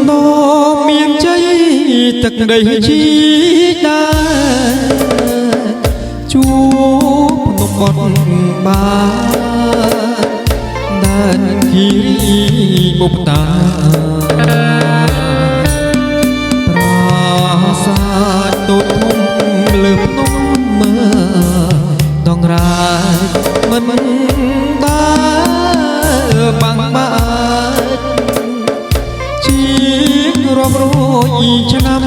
đó miền cháy tật đầy chi đa chúa nộp bọt ba đàn khí bốc ta ra tốt không lợp nông mơ đong ra mình ta bằng bát chiếc rôm rôi cho năm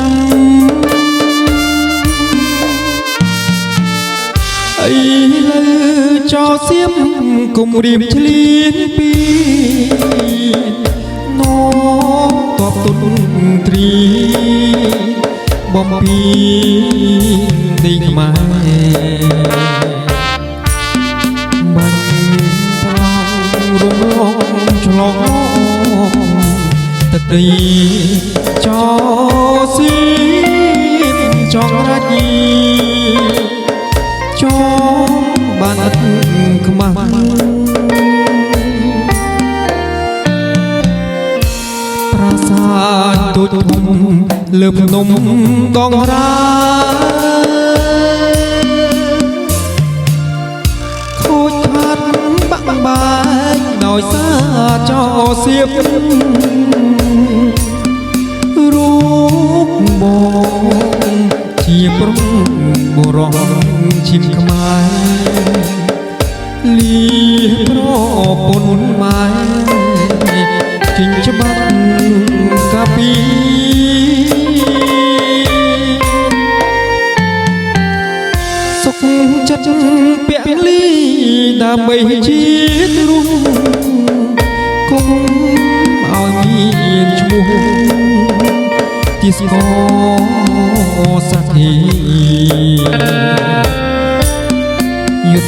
ấy lơ cho xiêm cùng điểm liên pi nó tọp tuân tri bom pi tình mai bằng bao rung rong cho tật đi cho xiêm cho ra đi cho bạn ất không mang tôi thùng lợp nông con ra khôi khát băng bài đòi xa cho xiêm rút bò chia prong bò rong chim khmai li pro pon mai chinh cho bắt cà phê sốc chất bẹn ly đã mấy chiếc rung cũng ao miền trung tis có sát thì nhật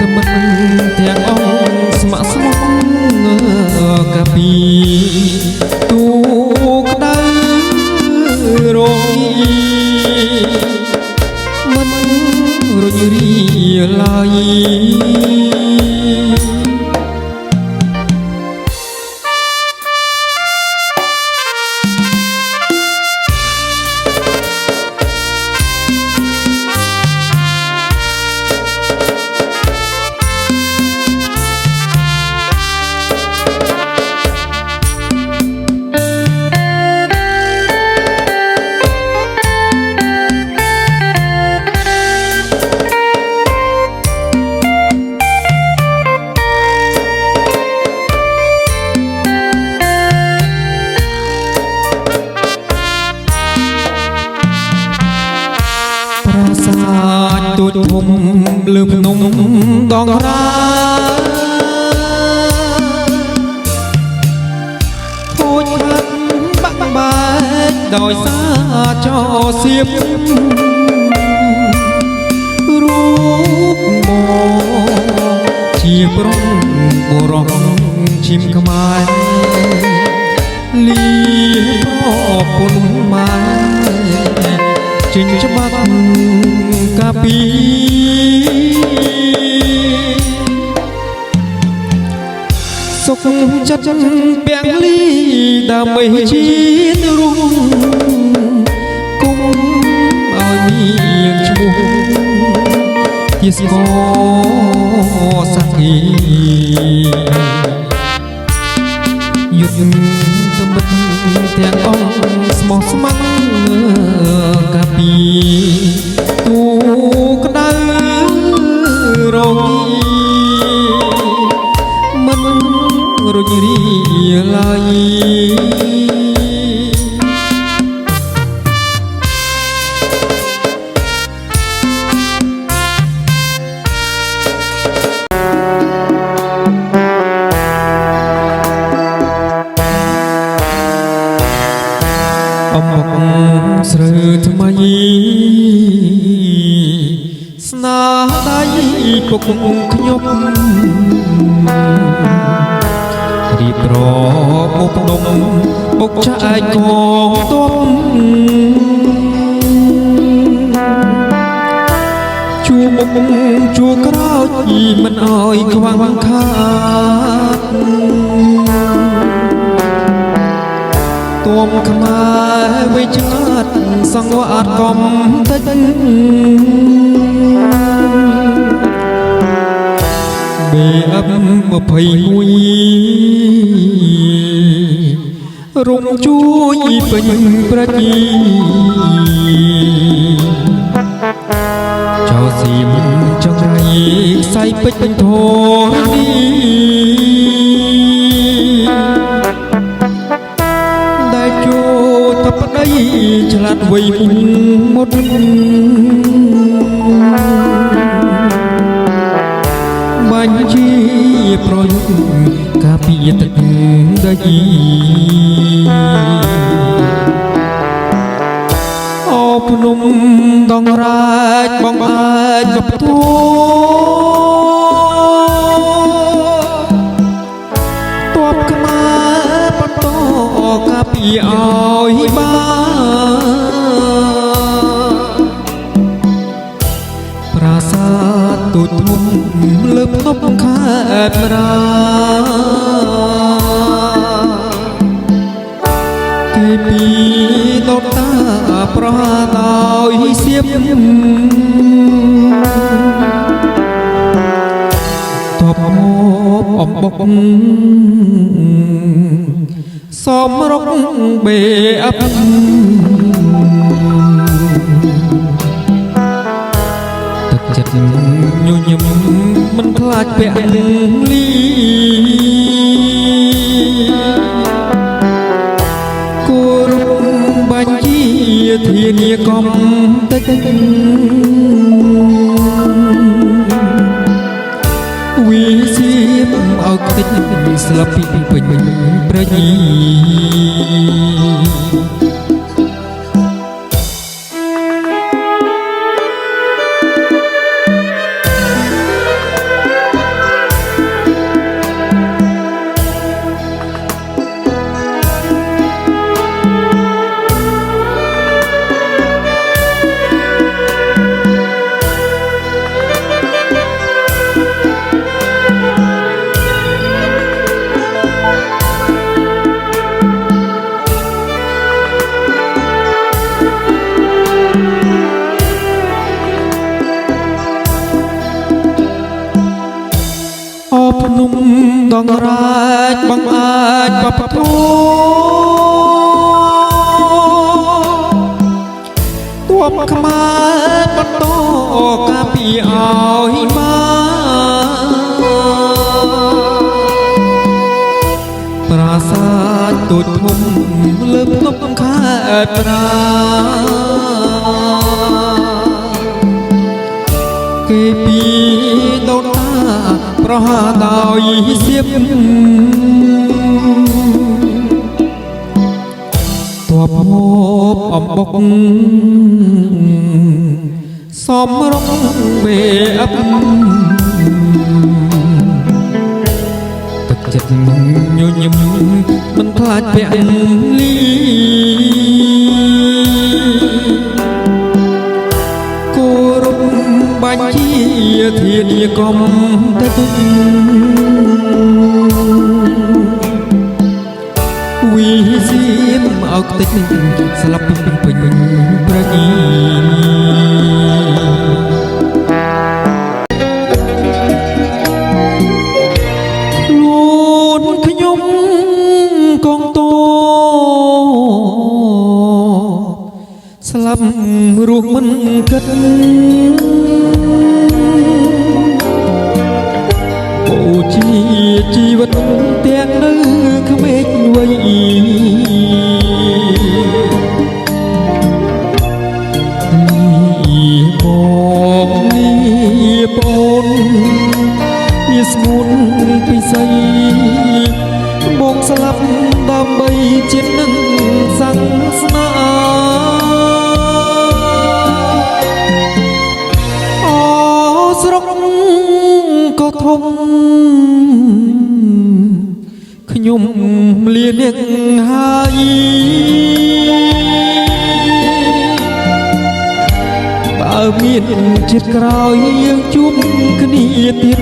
tâm anh thẹn ông smart smart cà phê tu đá rồi mình rồi như đi lại tôi thùng lợp nông đong ra thôi khát băng bài đòi xa cho xiêm rút bò chia prong bò rong chim khmai li pro pun mai chinh cho bắt cà phê sốc chất bẹn ly đã mấy chiếc rung cũng ao miền trung tis có sát thì nhật tâm bất thẹn ông smart smart cà phê tu đá rồi mình rồi như đi lại ông sờ thầm sna đáy bốc nhóc đi pro bốc nông bốc trái có tôm chua bốc chua cao gì mình ơi khoang khát ទួមខ្មែរវិឆ្លាតសង្វាតកំតិចBF21រំជួយពេញប្រជាចោស៊ីមិនចង្រៃខ្សែពេជ្រពេញធរនេះដែលចូលទៅប្តីឆ្លាតវៃមុតបាញ់ជាប្រយុទ្ធការពារទឹកដីអូភ្នំដងរាជបងអាចវប្បធម៌តបខ្មែរបន្តការពារឲ្យបានប្រាសាទទូចធំលើភ្នំខេត្តរាគេពីដុតតាប្រហាដោយសៀបតបមកអំបុកសមរុកបេអបទឹកចិត្តញញឹមមិនខ្លាចពាក់លីគោរពបាញ់ជាធានាកំតិចវិសៀបអោកតិចស្លាប់ពីពេញប្រញីភ្នំដងរាជបងអាចវប្បធម៌ទ័ពខ្មែរបន្តការពារឲ្យបានប្រាសាទទូចធំលើភ្នំខេត្តរាគេពីដូនតាប្រហាដោយសៀបតបមកអំបុកសមរុកបេអបទឹកចិត្តញញឹមមិនខ្លាចពាក់លីគោរពបាញ់ជាធានាកំតិចវិសៀមអោកតិចស្លាប់ពេញប្រញីខ្លួនខ្ញុំកងតោស្លាប់រស់មិនគិតជាជីវិតទាំងនៅក្មេងវ័យបងនេះបងនេះស្ងួនពិសីបងស្លាប់ដើម្បីជាតិនឹងសាសនាអូស្រុកក៏ធំខ្ញុំលាអ្នកហើយបើមានជាតិក្រោយយើងជួបគ្នាទៀត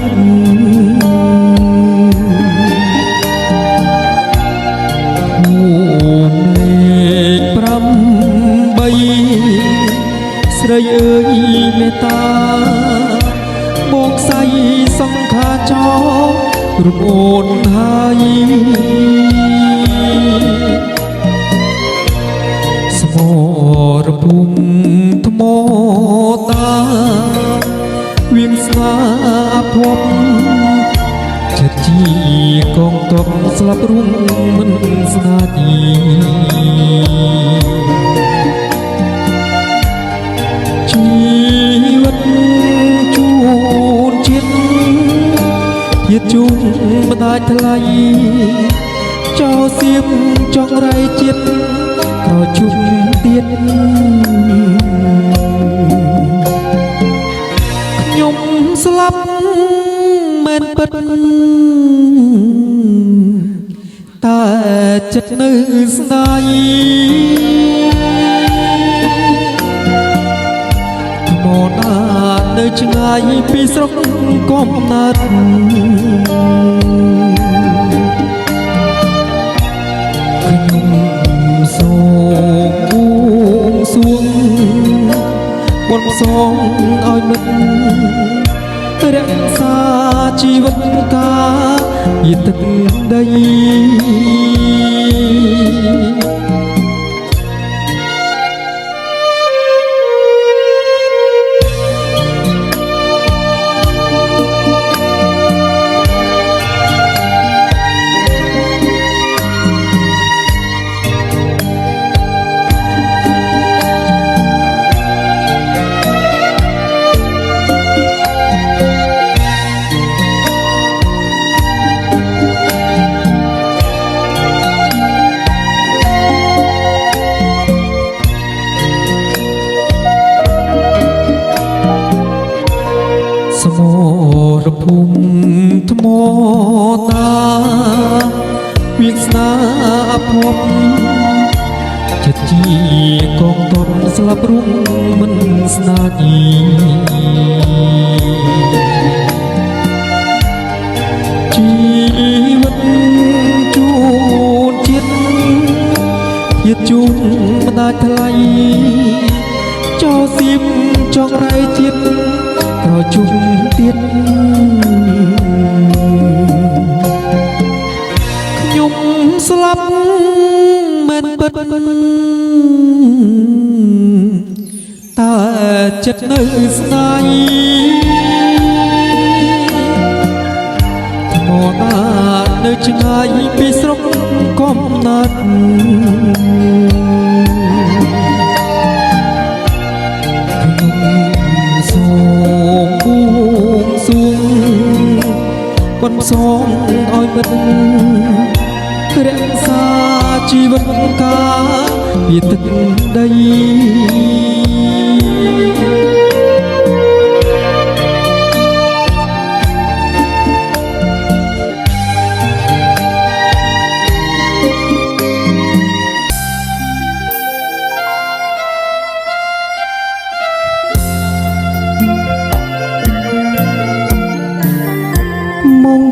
អូ ត្រីអើយមេត្តាមកใส่សង្ខាចោរូបអូនហើយសមរភូមិថ្មតាវៀងស្នាភពចិត្តជាកងទ័ពស្លាប់រួមមិនស្នាទី ជីវិតជូនជាតិធាតុជូនមិនដាច់ថ្លៃចោលសៀមចង់រៃជាតិក៏ជុំទៀតខ្ញុំស្លាប់មែនពិតតែចិត្តនៅស្ដាយ នៅឆ្ងាយពីស្រុកកំណើតខ្ញុំសូមបួងសួងបុណ្យផ្សងឲ្យមិត្តរក្សាជីវិតកាពីទឹកដី សមរភូមិថ្មតាវាស្នាភពចិត្តជាកងទ័ពស្លាប់រួមមិនស្នាទីជីវិតជូនជាតិធាតុជូនមិនដាច់ថ្លៃចោលសៀមចង់រៃជាតិ ក៏ជុំទៀតខ្ញុំស្លាប់មែនពិតតែចិត្តនៅស្ដាយថ្មតានៅឆ្ងាយពីស្រុកកំណើត បនផ្សងឲ្យមិត្តរក្សាជីវិតកាពីទឹកដី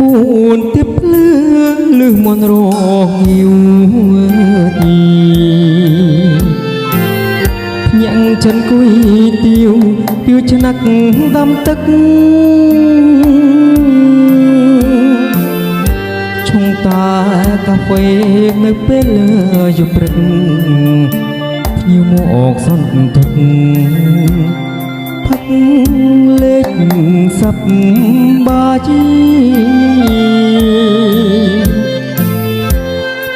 buồn tiếp lư mòn rò nhiều nhận chân cùi tiêu tiêu chân nắc đâm tức trong ta cà phê nơi bếp lửa dục rực nhiều một son thật thắt lết sập ba chi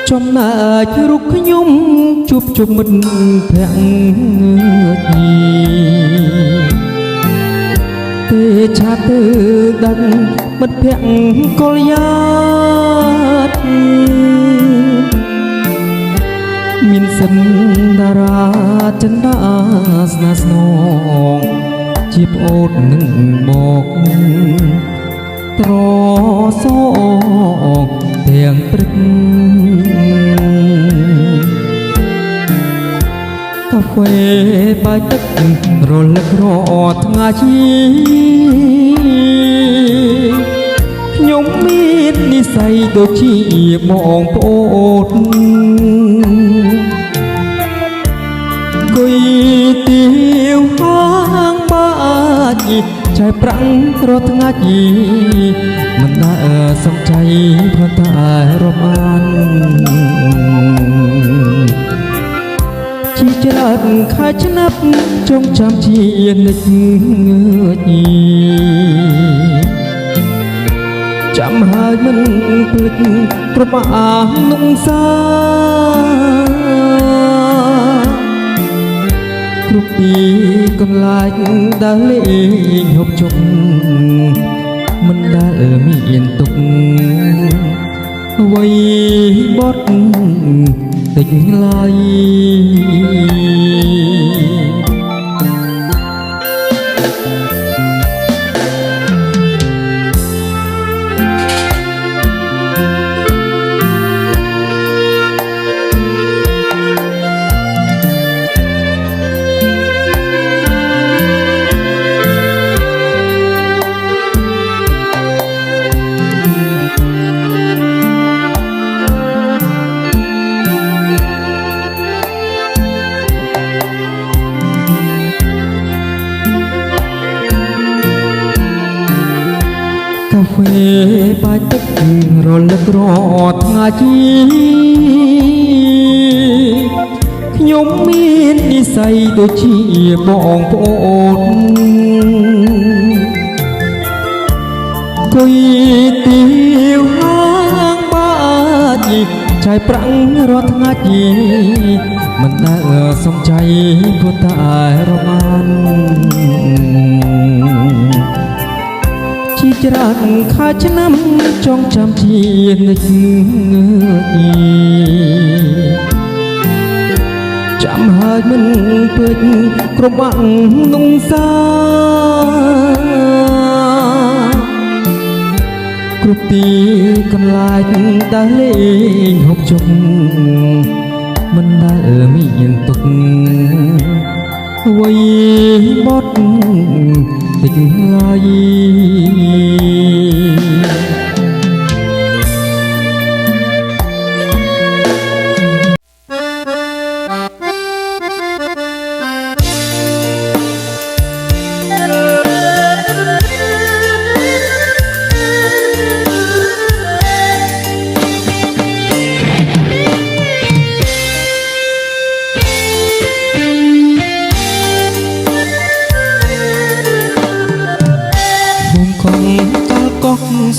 trong nà rục nhung chụp chụp mình thẹn tê cha tư đằng mất thẹn có yết min sân dara chân đã snong chip ốt nâng bọc trò số thèn prឹក កាហ្វេបាយទឹករលឹករត់ថ្ងៃខ្ញុំមាននិស្ស័យដូចជាបងប្អូនគុយទាវហើយ ใจប្រាំងរត់ថ្ងៃមិនដែលសំចៃព្រោះតែរំអានជាច្រើនខែឆ្នាំចងចាំជានិច្ចចាំហើយមិនភ្លេចប្រមានុងសាគ្រប់ទីកន្លែងដែលលេងហូបជុំមិនដែលមានទុកអ្វីបត់តិចឡើយកាហ្វេបាយទឹករលឹករត់ថ្ងៃខ្ញុំមាននិស្ស័យដូចជាបងប្អូនគួយទៀវហាងបាច់ចៃប្រាំងរាល់ថ្ងៃមិនដែលសំចៃព្រោះតែរមានជាច្រើនខែឆ្នាំចងចាំជានិច្ចចាំហើយមិនភ្លេចក្រុមបាក់នងសាគ្រប់ទីកន្លែងដែលលេងហូបជុំមិនដែលមានទុកអ្វីបត់តិចឡើយ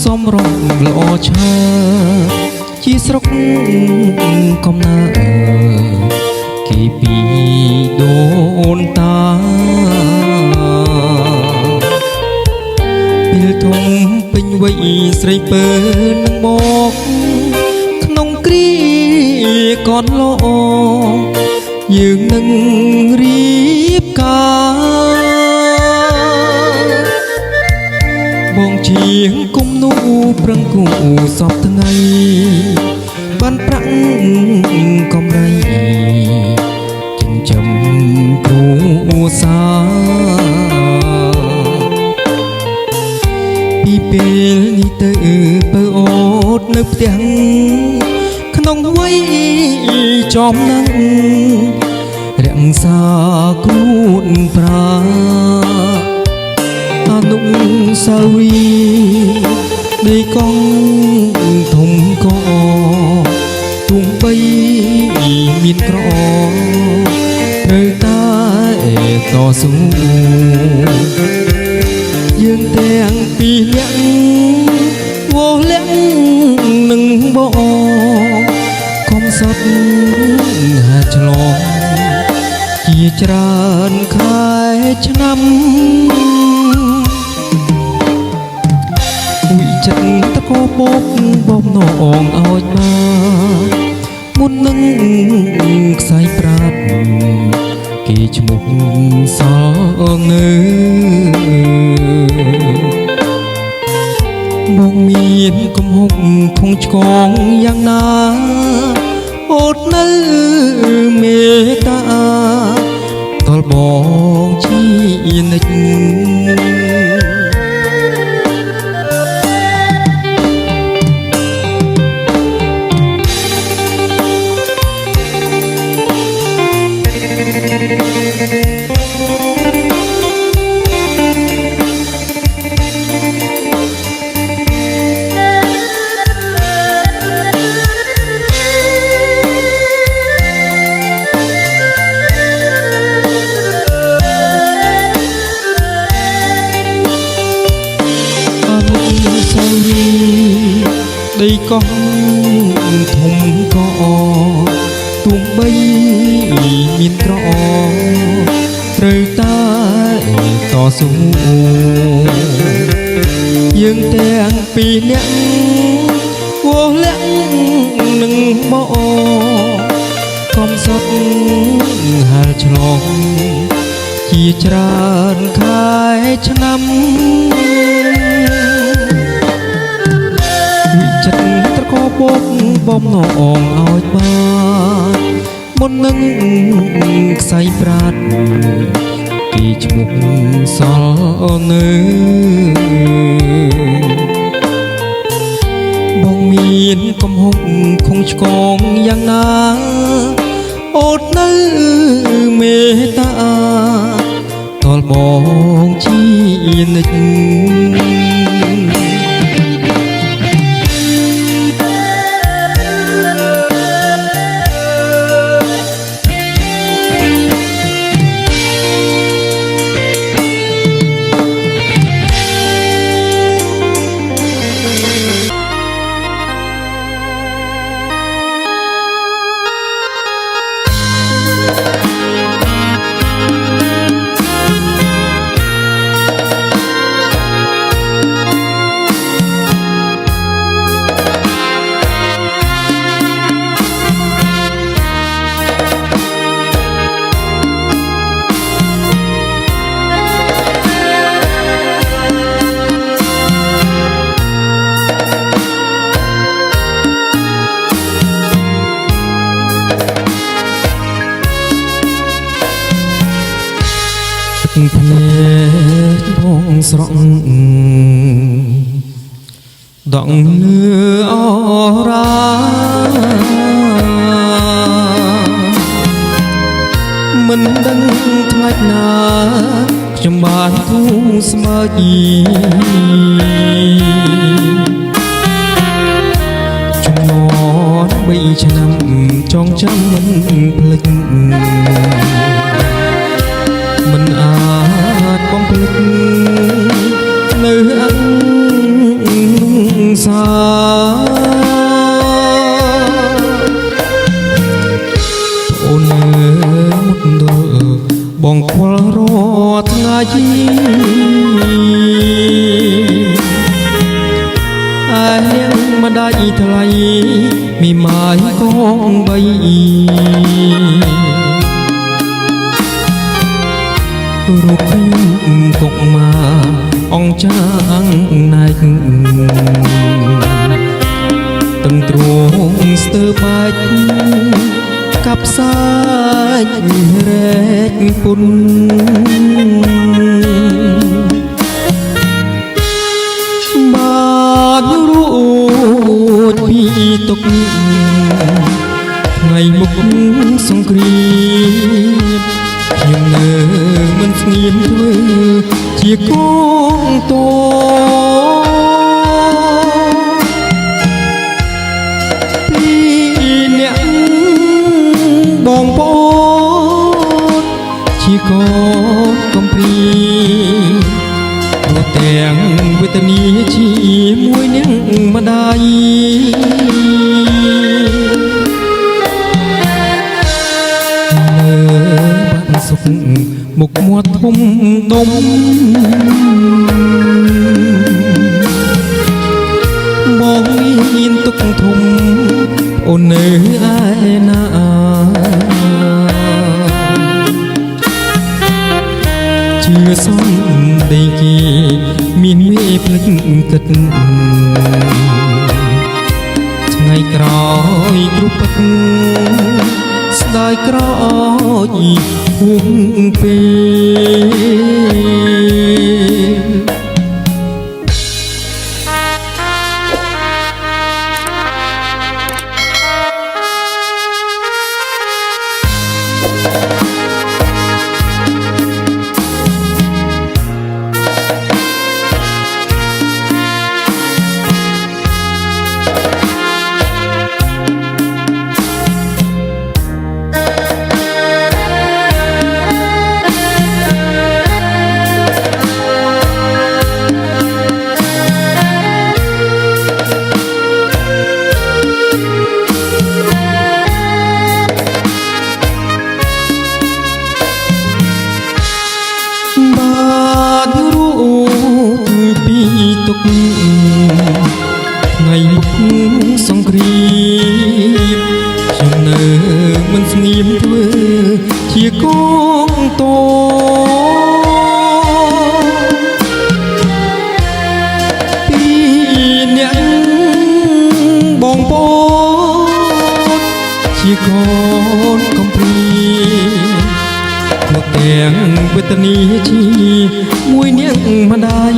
សំរងល្អឆើជាស្រុកកំណើតគេពីដូនតាពេលធំពេញវ័យស្រីពើនឹងមកក្នុងគ្រាកនល្អយើងនឹងរៀបការបងជាងគុំនូប្រឹងគូសពថ្ងៃបានប្រាក់កំរៃចិញ្ចឹមគ្រួសារពីពេលនេះទៅបើអូតនៅផ្ទះក្នុងវ័យចំណាំងរក្សាគ្រួនប្រាអនុសាវរីយ៍នៃកងធំកទុំបីមានក្រត្រូវតែតស៊ូយើងទាំងពីរនាក់វោលាក់នឹងបងកំសត់ហាឆ្លងជាច្រើនខែឆ្នាំចិត្តតកបោកបំណងឲ្យមកមុននឹងខ្សែប្រាត់គេឈ្មោះសងនៅបងមានកំហុសខំឆ្កងយ៉ាងណាអូតនៅមេត្តាតលបងជានិច្ច ដីកោះធំក៏ទោះបីមានក្រត្រូវតែតស៊ូយើងទាំងពីរនាក់វោលាក់នឹងមកកំសត់ហាលឆ្លងជាច្រើនខែឆ្នាំវិចិត្រត្រកបុកបំណងឲ្យបានមុននឹងខ្សែប្រាត់ពីឈ្មោះសល់នៅបងមានកំហុសខុងឆ្កងយ៉ាងណាអូននៅមេត្តាតលបងជានិច្ចភ្នែកបងស្រក់ដងលឺអរាមិនដឹងថ្ងៃណាខ្ញុំបានធូរស្មើចំនួន3ឆ្នាំចងចាំមិនភ្លេចមិនអាចបំភ្លេចនៅអង្គសាអូនមុតដលបងខ្វល់រាល់ថ្ងៃអានាងម្ដាយថ្លៃមីម៉ាយកងបីរូបខ្ញុំកុកមកអង្គចាងណែកតឹងទ្រង់ស្ទើរបាច់កាប់សាច់រែកពុនបានរួចពីទុកថ្ងៃមុខសង្គ្រាមខ្ញុំនៅមិនស្ងៀមធ្វើជាកងតពីអ្នកបងប្អូនជាកងកំព្រីព្រោះទាំងវេទនាជាមួយនឹងម្ដាយសុខមុខមាត់ធំដុំបងមានទុកធំអូននៅឯណាជឿសំដីគេមានមេភ្លេចគិតថ្ងៃក្រោយគ្រប់ពិតស្ដាយក្រោយហួងពេល តនីជីមួយនាងម្ដាយ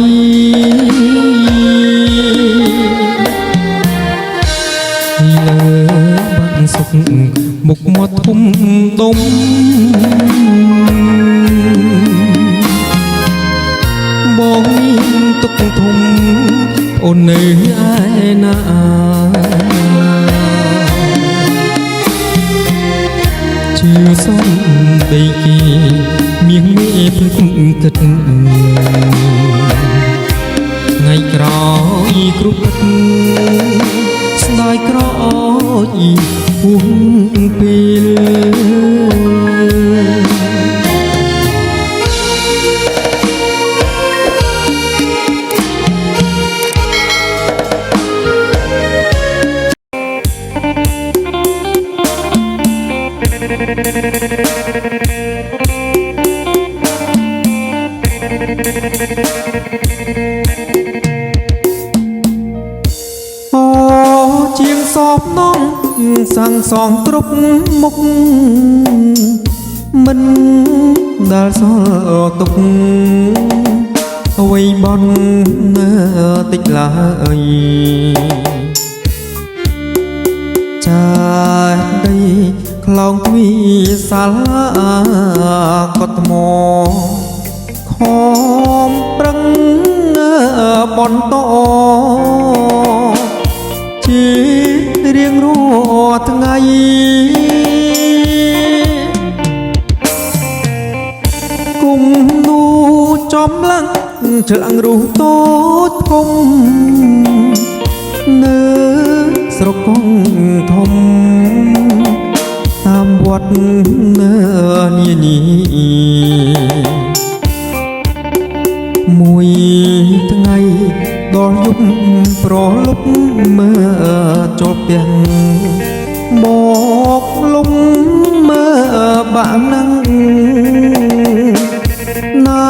លើបានសុខមុខមាត់ធំដុំបងមានទុកធំអូននៅឯណាជឿសំដីគីមានមេភ្លឹកគិតថ្ងៃក្រោយគ្រប់គិតស្ដាយក្រោយពុំពេលជាងសពនងសាំងសងគ្រប់មុខមិនដែលសល់ទុកអ្វីបន់តិចឡើយចាដីខ្លោងទ្វីសាលាកត់ថ្មខំប្រឹងបន្តជារៀងរាល់ថ្ងៃគុំនូចំឡើងឆ្លាំងរូសតូចធំនៅស្រុកកងធំតាមវត្តនានីមួយថ្ងៃដល់យប់ប្រលប់មើលចូលផ្ទះមកលំមើលបាក់នឹងណា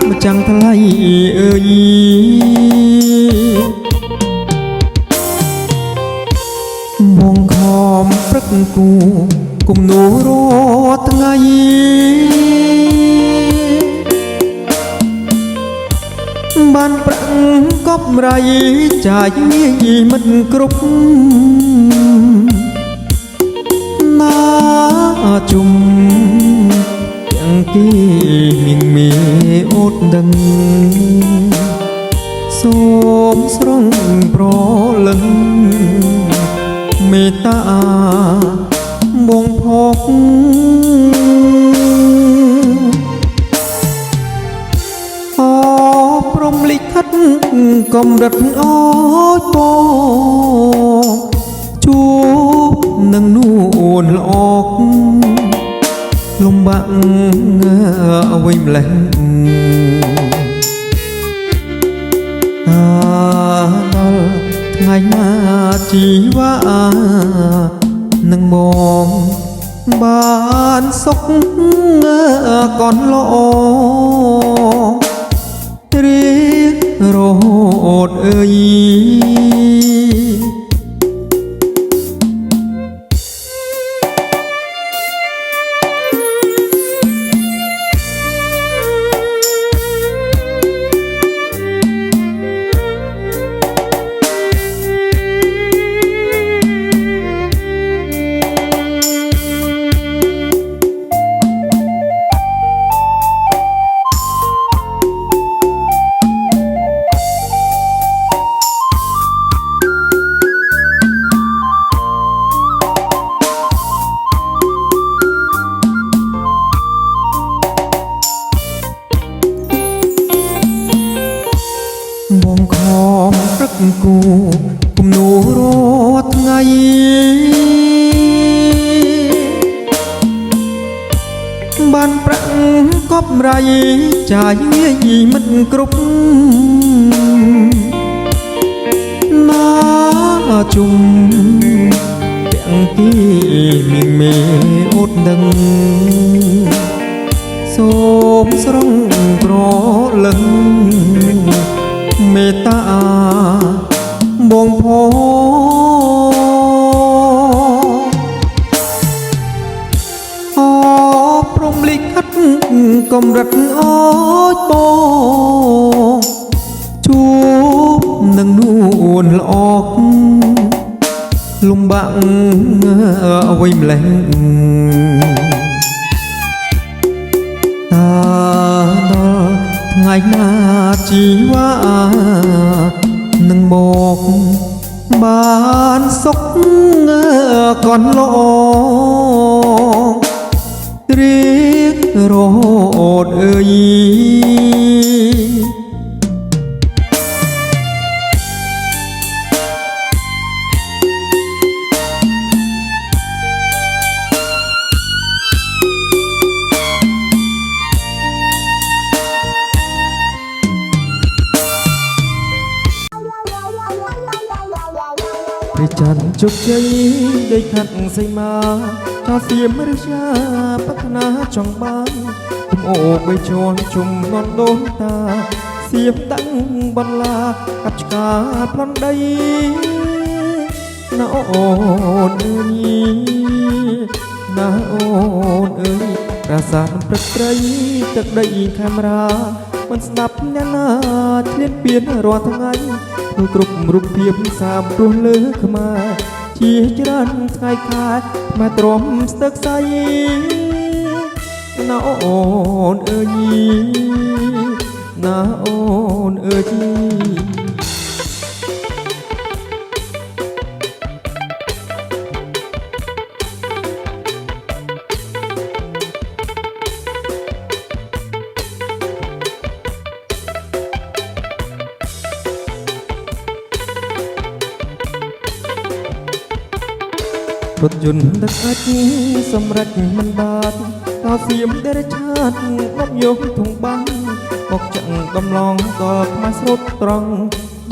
ម្ចាំងថ្លៃអើយបងខំព្រឹកគូគុំនូរាល់ថ្ងៃបានប្រាំងកប់រៃចាយងាយមិនគ្រប់ណាជុំទាំងគេមានមេអូតដឹងសូមស្រង់ប្រលឹងមេត្តាបងភពព្រមលិខិតកំរិតអើយបងជួបនឹងនួនល្អកលំបាក់អ្វីម្លេះដល់ថ្ងៃណាជីវ៉ានឹងបងបានសុខកនល្អរៀងរហូតអើយបងខំព្រឹកគូគុំនូរាល់ថ្ងៃបានប្រាំងកប់រៃចាយងាយមិនគ្រប់ណាជុំទាំងគេមានមេអូតដឹងសូមស្រង់ប្រលឹងមេត្តាបងភព្រមលិខិតក កម្រិតអើយបងជួបនឹងនួនល្អកលំបាក់អ្វីម្លេះតាដល់ថ្ងៃណាជីវ៉ានឹងមកបានសុខកនល្អរៀករហូតអើយព្រះច័ន្ទជោគជ័យដីខាត់សីមាចោលសៀមឬជាប្រាថ្នាចង់បានគុំអូបីជន់ជុំនន់ដូនតាសៀមតាំងបន្លាកាប់ឆ្កាប្លន់ដីណាអូនអើយណាអូនអើយប្រាសាទព្រឹកត្រីទឹកដីកាមេរ៉ាមិនស្ដាប់អ្នកណាឆ្លៀនពៀនរាល់ថ្ងៃធ្វើគ្រប់រូបភាពសាបរស់លើខ្មែរជាច្រើនថ្ងៃខាតមកទ្រាំស្ទឹកស្អីណាអូនអើយណាអូនអើយរថយន្តដឹកអាចសម្រេចមិនបានតោសៀមដេរឆាតងប់យកធុងបាំងមកចាក់ដំឡងដល់ខ្មែរស្រុតត្រង់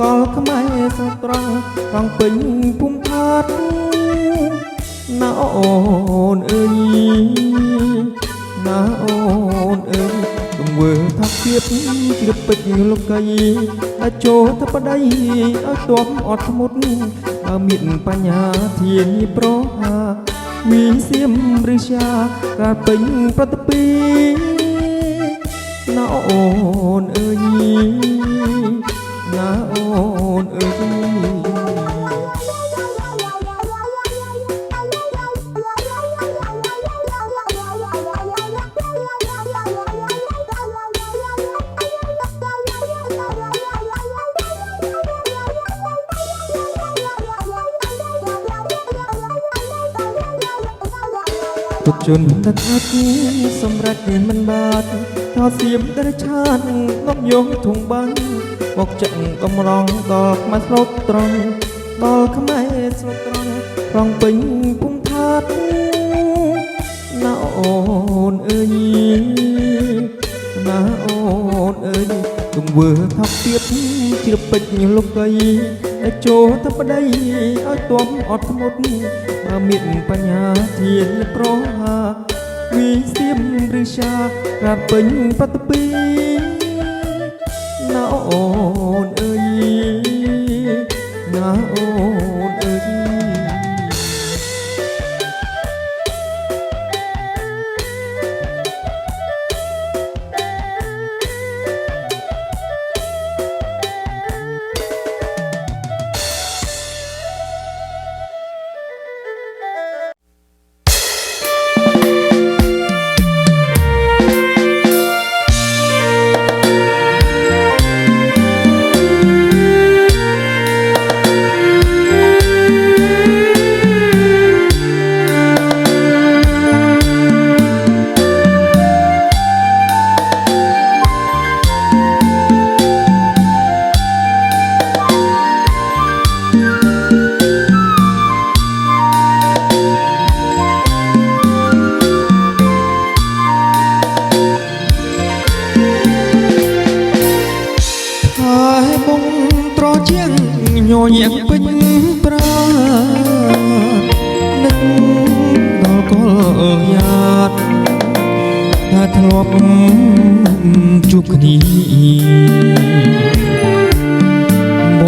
ដល់ខ្មែរស្រុតត្រង់ត្រង់ពេញភូមិផាត់ណាអូនអើយណាអូនអើយទង្វើថាទៀតជ្រាបពេជ្រលោកីតែចូលទៅប្តីឲ្យទំអត់ធ្មត់បើមានបញ្ញាធានាប្រហាមានសៀមឬជាការពេញប្រតិពីណាអូនអើយណាអូនអើយពុតជន់ដឹកអាចសម្រេចមិនបានតោសៀមដេរឆាតងប់យកធុងបាំងមកចាក់កំរងដល់ខ្មែរស្រុតត្រង់ដល់ខ្មែរស្រុតត្រង់ត្រង់ពេញភូមិថាត់ណាអូនអើយណាអូនអើយទង្វើថាទៀតជ្រាបពេជ្រលោកីតែចូលទៅប្តីឲ្យទំអត់ធ្មត់បើមានបញ្ញាធានាប្រហាវិសៀមឬជាការពេញប្រតិពីណាអូនអើយណាអូនអើយញញៀងពេញប្រានឹកដល់កលយ៉ាតថាធ្លាប់ជួបគ្នាប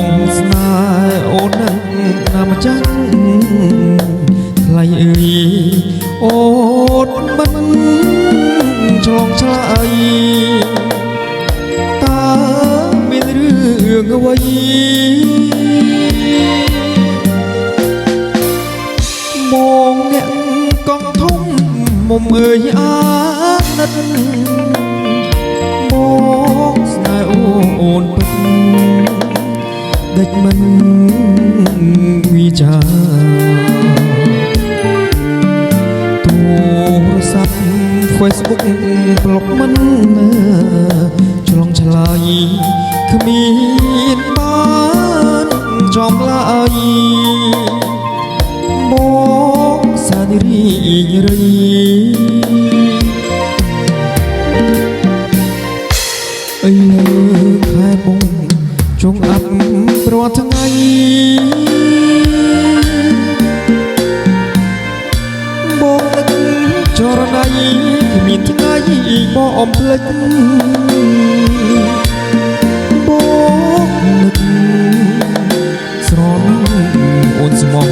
ងស្នេហ៍អូននឹងណាម្ចាស់ថ្លៃអើយអូនមិនឆ្លងឆ្ល រឿងអ្វីមកអ្នកកងធំមុំអើយអាណិតមកស្នេហ៍អូនពិតដេចមិនវិចាទូរស័ព្ទ Facebook ប្លុកមិនឆ្លងឆ្លើយគ្មានបានចំឡើយមកសាទរីរីអីលើខែបងចងអាប់ប្រត់ថ្ងៃបងនឹកចរណៃគ្មានថ្ងៃបងអំភ្លេចបងនឹកស្រណោអូនស្មោះ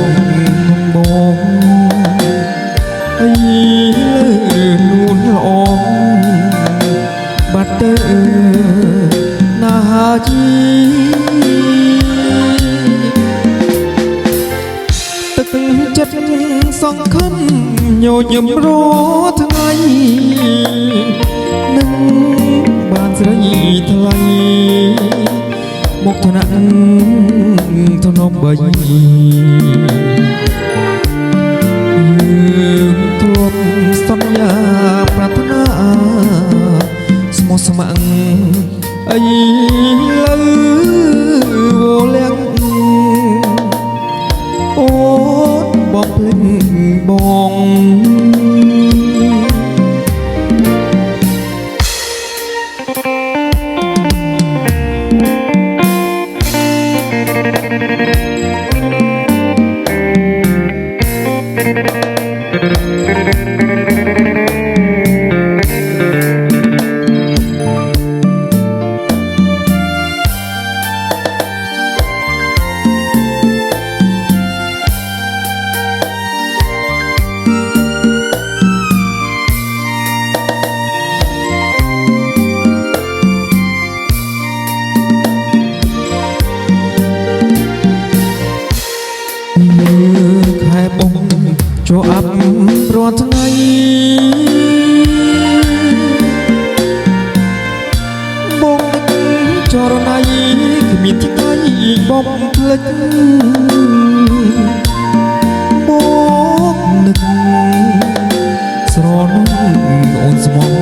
បងអីលើនួនល្អបាត់ទៅណាជីទឹកចិត្តសង្ឃឹមញញឹមរថ្ងៃនឹងបានស្រីថ្លៃមកថ្នាក់ធ្នប់បីយើងធ្លាប់សន្យាប្រាថ្នាស្មោះស្ម័គ្រអីលើវលាក់អូនបងភ្លេចបងខែបងចូលអាប់រាល់ថ្ងៃបងនឹកចរណៃគ្មានថ្ងៃបងភ្លេចបងនឹកស្រណោអូនស្មោះ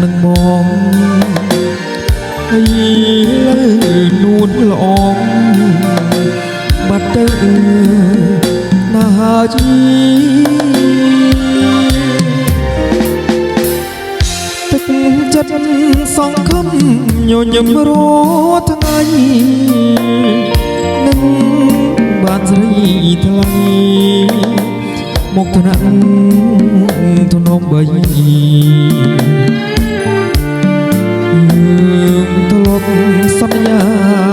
នឹងបងហើយលើនួនល្អបាត់ទៅណាជីទឹកចិត្តសង្ឃឹមញញឹមរថ្ងៃនឹងបានស្រីថ្លៃមកថ្នាក់ធ្នប់បីយើងធ្លាប់សន្យា